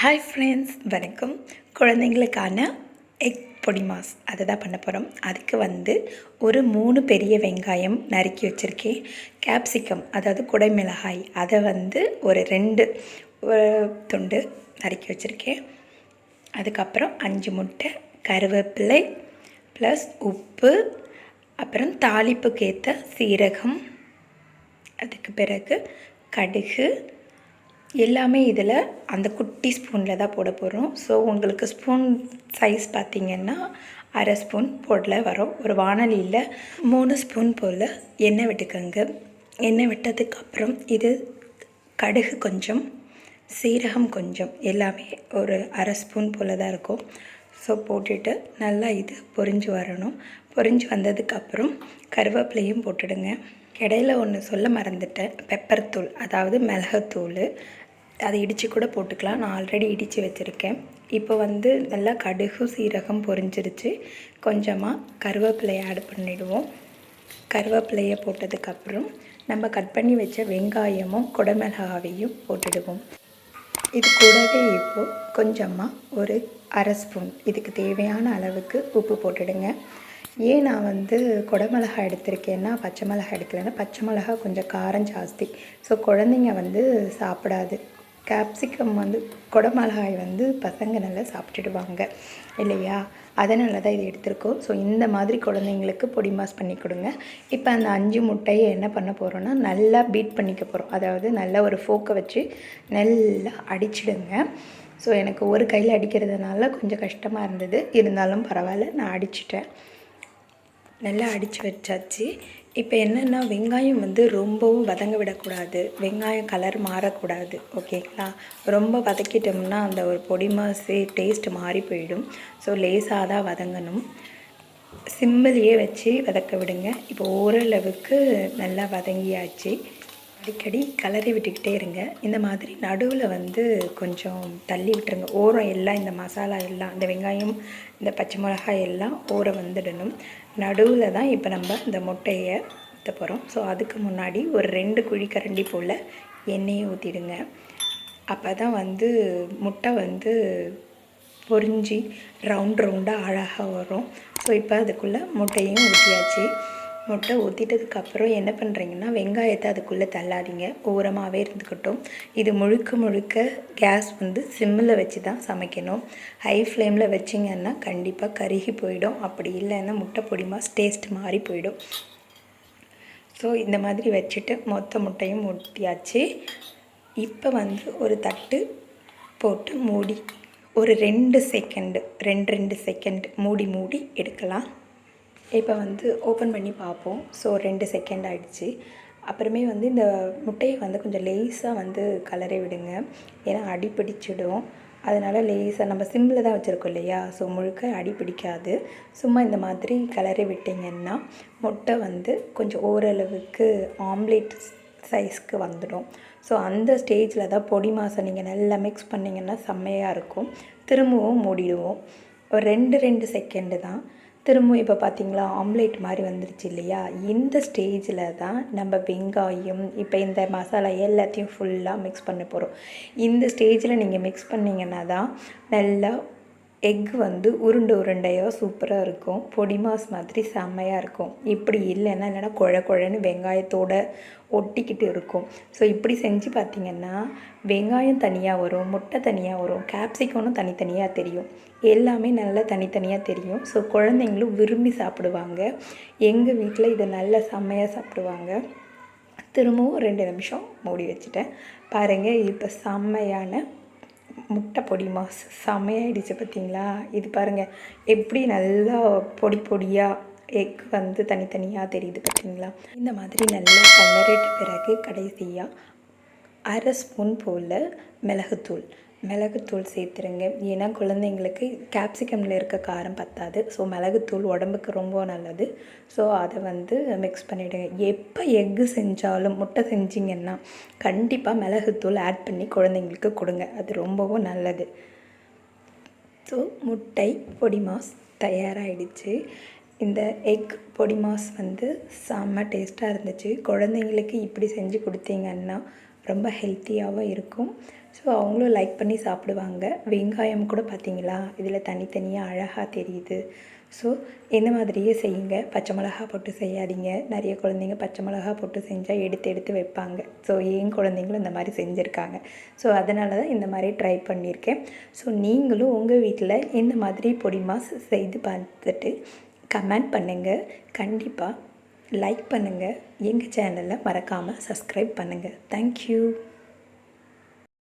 Hi friends, வணக்கம். குழந்தைங்களுக்கான egg பொடி mass அதை தான் பண்ண போகிறோம். அதுக்கு ஒரு 3 பெரிய வெங்காயம் நறுக்கி வச்சுருக்கேன். கேப்சிகம் அதாவது குடைமிளகாய் அதை ஒரு 2 துண்டு நறுக்கி வச்சுருக்கேன். அதுக்கப்புறம் 5 முட்டை, கருவேப்பிலை ப்ளஸ் உப்பு, அப்புறம் தாளிப்புக்கு ஏற்ற சீரகம், அதுக்கு பிறகு கடுகு எல்லாமே இதில் அந்த குட்டி ஸ்பூனில் தான் போட போகிறோம். ஸோ உங்களுக்கு ஸ்பூன் சைஸ் பார்த்திங்கன்னா அரை ஸ்பூன் போடல வரும். ஒரு வானலியில் 3 ஸ்பூன் போல் எண்ணெய் விட்டுக்கோங்க. எண்ணெய் விட்டதுக்கப்புறம் இது கடுகு கொஞ்சம், சீரகம் கொஞ்சம், எல்லாமே ஒரு அரை ஸ்பூன் போல் தான் இருக்கும். ஸோ போட்டுட்டு நல்லா இது பொரிஞ்சு வரணும். பொரிஞ்சு வந்ததுக்கப்புறம் கருவேப்பிலையும் போட்டுடுங்க. இடையில ஒன்று சொல்ல மறந்துட்டேன், பெப்பர் தூள் அதாவது மிளகுத்தூள், அதை இடித்து கூட போட்டுக்கலாம். நான் ஆல்ரெடி இடித்து வச்சுருக்கேன். இப்போ நல்லா கடுகு சீரகம் பொரிஞ்சிருச்சு. கொஞ்சமாக கருவேப்பிலையை ஆட் பண்ணிவிடுவோம். கருவேப்பிலையை போட்டதுக்கப்புறம் நம்ம கட் பண்ணி வச்ச வெங்காயமும் குடமிளகாவையும் போட்டுடுவோம். இது கூடவே இப்போது கொஞ்சமாக ஒரு அரை ஸ்பூன் இதுக்கு தேவையான அளவுக்கு உப்பு போட்டுடுங்க. ஏன் நான் குடமிளகாய் எடுத்திருக்கேன்னா பச்சை மிளகாய் எடுக்கலைன்னா, பச்சை மிளகாய் கொஞ்சம் காரம் ஜாஸ்தி. ஸோ குழந்தைங்க சாப்பிடாது. கேப்சிகம் குடமிளகாய் பசங்க நல்லா சாப்பிட்டுடுவாங்க இல்லையா, அதனால தான் இது எடுத்திருக்கோம். ஸோ இந்த மாதிரி குழந்தைங்களுக்கு பொடி மாஸ் பண்ணி கொடுங்க. இப்போ அந்த 5 முட்டையை என்ன பண்ண போகிறோன்னா நல்லா பீட் பண்ணிக்க போகிறோம். அதாவது நல்லா ஒரு ஃபோக்கை வச்சு நல்லா அடிச்சிடுங்க. ஸோ எனக்கு ஒரு கையில் அடிக்கிறதுனால கொஞ்சம் கஷ்டமாக இருந்தது, இருந்தாலும் பரவாயில்ல, நான் அடிச்சிட்டேன். நல்லா அடித்து வச்சாச்சு. இப்போ என்னென்னா வெங்காயம் ரொம்பவும் வதங்க விடக்கூடாது, வெங்காயம் கலர் மாறக்கூடாது, ஓகேங்களா. ரொம்ப வதக்கிட்டோம்னா அந்த ஒரு பொடி மாசே டேஸ்ட் மாறி போயிடும். ஸோ லேசாக தான் வதங்கணும். சிம்மிலேயே வச்சு வதக்க விடுங்க. இப்போ ஓரளவுக்கு நல்லா வதங்கியாச்சு. அடிக்கடி கலரி விட்டுக்கிட்டே இருங்க. இந்த மாதிரி நடுவில் கொஞ்சம் தள்ளி விட்டுருங்க. ஓரம் எல்லாம் இந்த மசாலா எல்லாம், இந்த வெங்காயம், இந்த பச்சை மிளகாய் எல்லாம் ஓரம் வந்துடணும். நடுவில் தான் இப்போ நம்ம இந்த முட்டையை ஊற்ற போகிறோம். ஸோ அதுக்கு முன்னாடி ஒரு 2 குழிக்கரண்டி போல் எண்ணெயை ஊற்றிடுங்க. அப்போ தான் முட்டை பொரிஞ்சு ரவுண்டாக அழகாக வரும். ஸோ இப்போ அதுக்குள்ளே முட்டையும் ஊற்றியாச்சு. முட்டை ஊற்றிட்டதுக்கப்புறம் என்ன பண்ணுறீங்கன்னா, வெங்காயத்தை அதுக்குள்ளே தள்ளாதீங்க, ஓரமாகவே இருந்துக்கட்டும். இது முழுக்க கேஸ் சிம்மில் வச்சு தான் சமைக்கணும். ஹை ஃப்ளேமில் வச்சிங்கன்னா கண்டிப்பாக கருகி போயிடும். அப்படி இல்லைன்னா முட்டை பொடி மாஸ் டேஸ்ட் மாறி போயிடும். ஸோ இந்த மாதிரி வச்சுட்டு மொத்த முட்டையும் ஊற்றியாச்சு. இப்போ ஒரு தட்டு போட்டு மூடி ஒரு 2 செகண்ட் மூடி எடுக்கலாம். இப்போ ஓப்பன் பண்ணி பார்ப்போம். ஸோ 2 செகண்ட் ஆகிடுச்சு. அப்புறமே இந்த முட்டையை கொஞ்சம் லேஸாக கலரை விடுங்க. ஏன்னா அடி பிடிச்சிடும். அதனால் லேஸாக நம்ம சிம்மில் தான் வச்சுருக்கோம் இல்லையா, ஸோ முழுக்க அடி பிடிக்காது. சும்மா இந்த மாதிரி கலரை விட்டிங்கன்னா முட்டை கொஞ்சம் ஓரளவுக்கு ஆம்லேட் சைஸ்க்கு வந்துடும். ஸோ அந்த ஸ்டேஜில் தான் பொடி மாசை நீங்கள் நல்லா மிக்ஸ் பண்ணிங்கன்னா செம்மையாக இருக்கும். திரும்பவும் மூடிடுவோம். ஒரு 2 செகண்டு தான். திரும்பவும் இப்போ பார்த்திங்களா ஆம்லேட் மாதிரி வந்துருச்சு இல்லையா. இந்த ஸ்டேஜில் தான் நம்ம வெங்காயம், இப்போ இந்த மசாலா எல்லாத்தையும் ஃபுல்லாக மிக்ஸ் பண்ண போகிறோம். இந்த ஸ்டேஜில் நீங்கள் மிக்ஸ் பண்ணிங்கன்னா தான் நல்லா எக் உருண்டையாக சூப்பராக இருக்கும். பொடி மாஸ் மாதிரி செம்மையாக இருக்கும். இப்படி இல்லைன்னா குழன்னு வெங்காயத்தோடு ஒட்டிக்கிட்டு இருக்கும். ஸோ இப்படி செஞ்சு பார்த்திங்கன்னா வெங்காயம் தனியாக வரும், முட்டை தனியாக வரும், கேப்சிகமும் தனித்தனியாக தெரியும், எல்லாமே நல்லா தனித்தனியாக தெரியும். ஸோ குழந்தைங்களும் விரும்பி சாப்பிடுவாங்க. எங்கள் வீட்டில் இதை நல்லா செம்மையாக சாப்பிடுவாங்க. திரும்பவும் 2 நிமிஷம் மூடி வச்சுட்டேன். பாருங்கள், இப்போ செம்மையான முட்டை பொடி மாஸ் செம்மையாகிடுச்சு பார்த்திங்களா. இது பாருங்கள் எப்படி நல்லா பொடியாக எக் தனித்தனியாக தெரியுது பார்த்திங்களா. இந்த மாதிரி நல்லா கலரிட்ட பிறகு கடைசியாக அரை ஸ்பூன் போல் மிளகுத்தூள் சேர்த்துருங்க. ஏன்னா குழந்தைங்களுக்கு கேப்சிகமில் இருக்க காரம் பத்தாது. ஸோ மிளகுத்தூள் உடம்புக்கு ரொம்ப நல்லது. ஸோ அதை மிக்ஸ் பண்ணிவிடுங்க. எப்போ எக்கு செஞ்சாலும், முட்டை செஞ்சிங்கன்னா கண்டிப்பாக மிளகுத்தூள் ஆட் பண்ணி குழந்தைங்களுக்கு கொடுங்க, அது ரொம்பவும் நல்லது. ஸோ முட்டை பொடி மாஸ் தயாராகிடுச்சு. இந்த எக் பொடி மாஸ் செம்ம டேஸ்ட்டாக இருந்துச்சு. குழந்தைங்களுக்கு இப்படி செஞ்சு கொடுத்தீங்கன்னா ரொம்ப ஹெல்த்தியாகவும் இருக்கும். ஸோ அவங்களும் லைக் பண்ணி சாப்பிடுவாங்க. வெங்காயம் கூட பார்த்திங்களா இதில் தனித்தனியாக அழகாக தெரியுது. ஸோ இந்த மாதிரியே செய்யுங்க. பச்சை மிளகா போட்டு செய்யாதீங்க. நிறைய குழந்தைங்க பச்சை மிளகா போட்டு செஞ்சால் எடுத்து எடுத்து வைப்பாங்க. ஸோ என் குழந்தைங்களும் இந்த மாதிரி செஞ்சுருக்காங்க. ஸோ அதனால தான் இந்த மாதிரி ட்ரை பண்ணியிருக்கேன். ஸோ நீங்களும் உங்கள் வீட்டில் இந்த மாதிரி பொடி மாஸ் செய்து பார்த்துட்டு கமெண்ட் பண்ணுங்கள். கண்டிப்பாக லைக் பண்ணுங்கள். எங்கள் சேனலை மறக்காமல் சப்ஸ்கிரைப் பண்ணுங்கள். தேங்க்யூ.